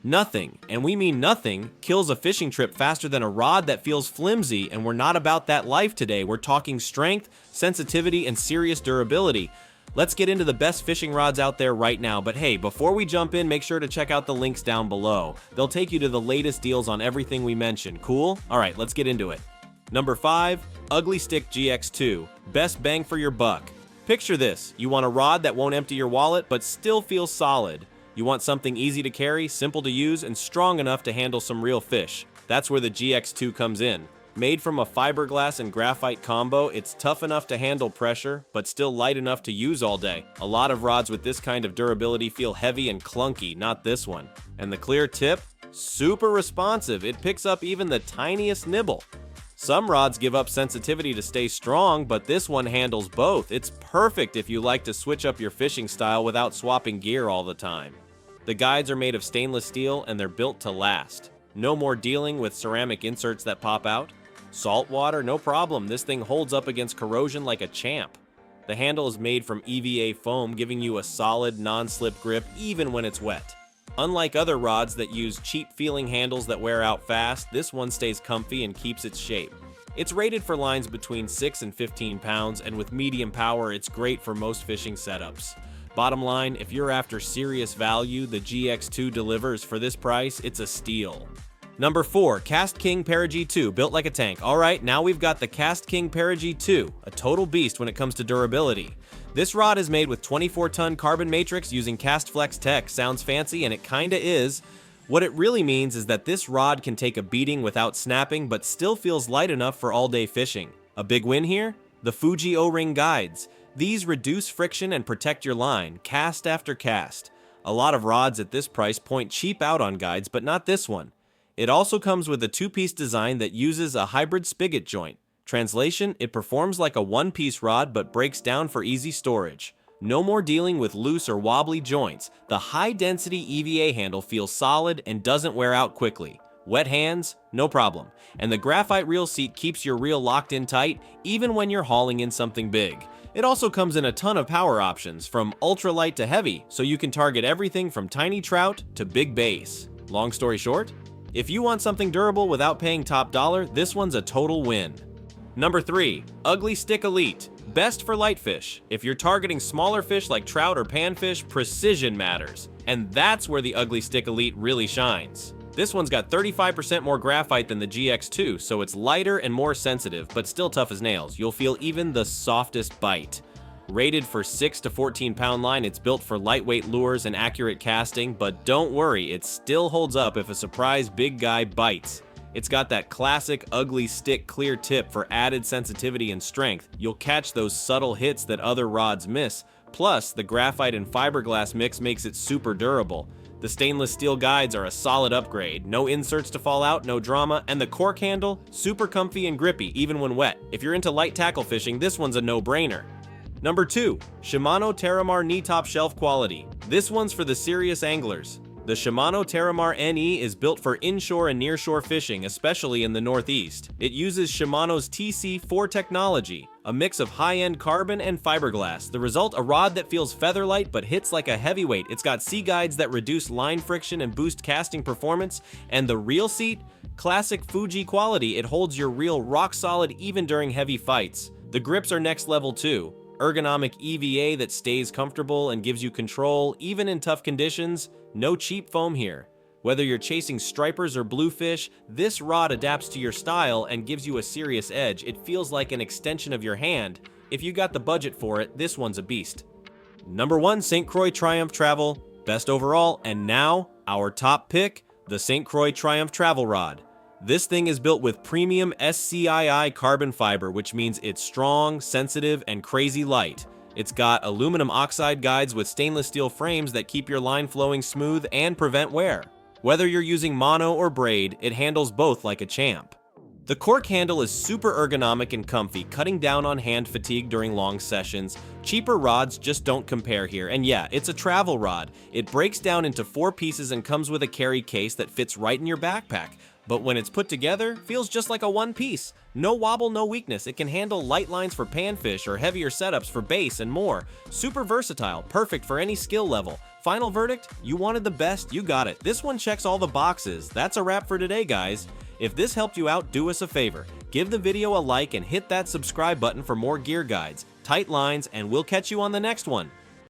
Nothing, and we mean nothing, kills a fishing trip faster than a rod that feels flimsy, and we're not about that life today. We're talking strength, sensitivity, and serious durability. Let's get into the best fishing rods out there right now, but hey, before we jump in, make sure to check out the links down below. They'll take you to the latest deals on everything we mentioned. Cool? Alright, let's get into it. Number 5, Ugly Stik GX2. Best bang for your buck. Picture this, you want a rod that won't empty your wallet but still feels solid. You want something easy to carry, simple to use, and strong enough to handle some real fish. That's where the GX2 comes in. Made from a fiberglass and graphite combo, it's tough enough to handle pressure, but still light enough to use all day. A lot of rods with this kind of durability feel heavy and clunky, not this one. And the clear tip? Super responsive, it picks up even the tiniest nibble. Some rods give up sensitivity to stay strong, but this one handles both. It's perfect if you like to switch up your fishing style without swapping gear all the time. The guides are made of stainless steel and they're built to last. No more dealing with ceramic inserts that pop out. Saltwater, no problem, this thing holds up against corrosion like a champ. The handle is made from EVA foam, giving you a solid, non-slip grip even when it's wet. Unlike other rods that use cheap-feeling handles that wear out fast, this one stays comfy and keeps its shape. It's rated for lines between 6 and 15 pounds, and with medium power, it's great for most fishing setups. Bottom line, if you're after serious value, the GX2 delivers. For this price, it's a steal. Number 4, Kastking Para G2, built like a tank. Alright, now we've got the Kastking Para G2, a total beast when it comes to durability. This rod is made with 24-ton carbon matrix using CastFlex tech. Sounds fancy, and it kinda is. What it really means is that this rod can take a beating without snapping, but still feels light enough for all-day fishing. A big win here? The Fuji O-ring guides. These reduce friction and protect your line, cast after cast. A lot of rods at this price point cheap out on guides, but not this one. It also comes with a two-piece design that uses a hybrid spigot joint. Translation, it performs like a one-piece rod but breaks down for easy storage. No more dealing with loose or wobbly joints. The high-density EVA handle feels solid and doesn't wear out quickly. Wet hands? No problem. And the graphite reel seat keeps your reel locked in tight even when you're hauling in something big. It also comes in a ton of power options, from ultralight to heavy, so you can target everything from tiny trout to big bass. Long story short, if you want something durable without paying top dollar, this one's a total win. Number 3, Ugly Stik Elite. Best for light fish. If you're targeting smaller fish like trout or panfish, precision matters. And that's where the Ugly Stik Elite really shines. This one's got 35% more graphite than the GX2, so it's lighter and more sensitive, but still tough as nails. You'll feel even the softest bite. Rated for 6 to 14 pound line, it's built for lightweight lures and accurate casting, but don't worry, it still holds up if a surprise big guy bites. It's got that classic ugly stick clear tip for added sensitivity and strength. You'll catch those subtle hits that other rods miss. Plus, the graphite and fiberglass mix makes it super durable. The stainless steel guides are a solid upgrade. No inserts to fall out, no drama, and the cork handle, super comfy and grippy even when wet. If you're into light tackle fishing, this one's a no-brainer. Number 2, Shimano Terramar Knee Top Shelf Quality. This one's for the serious anglers. The Shimano Terramar NE is built for inshore and nearshore fishing, especially in the Northeast. It uses Shimano's TC4 technology, a mix of high-end carbon and fiberglass. The result, a rod that feels feather-light but hits like a heavyweight. It's got C-guides that reduce line friction and boost casting performance, and the reel seat, classic Fuji quality. It holds your reel rock solid even during heavy fights. The grips are next level too. Ergonomic EVA that stays comfortable and gives you control even in tough conditions. No cheap foam here. Whether you're chasing stripers or bluefish, this rod adapts to your style and gives you a serious edge. It feels like an extension of your hand. If you got the budget for it, this one's a beast. Number 1, St. Croix Triumph Travel, best overall, and now our top pick, the St. Croix Triumph Travel Rod. This thing is built with premium SCII carbon fiber, which means it's strong, sensitive, and crazy light. It's got aluminum oxide guides with stainless steel frames that keep your line flowing smooth and prevent wear. Whether you're using mono or braid, it handles both like a champ. The cork handle is super ergonomic and comfy, cutting down on hand fatigue during long sessions. Cheaper rods just don't compare here, and yeah, it's a travel rod. It breaks down into 4 pieces and comes with a carry case that fits right in your backpack. but when it's put together, feels just like a one piece. No wobble, no weakness. It can handle light lines for panfish or heavier setups for bass and more. Super versatile, perfect for any skill level. Final verdict? You wanted the best, you got it. This one checks all the boxes. That's a wrap for today, guys. If this helped you out, do us a favor. Give the video a like and hit that subscribe button for more gear guides, tight lines, and we'll catch you on the next one.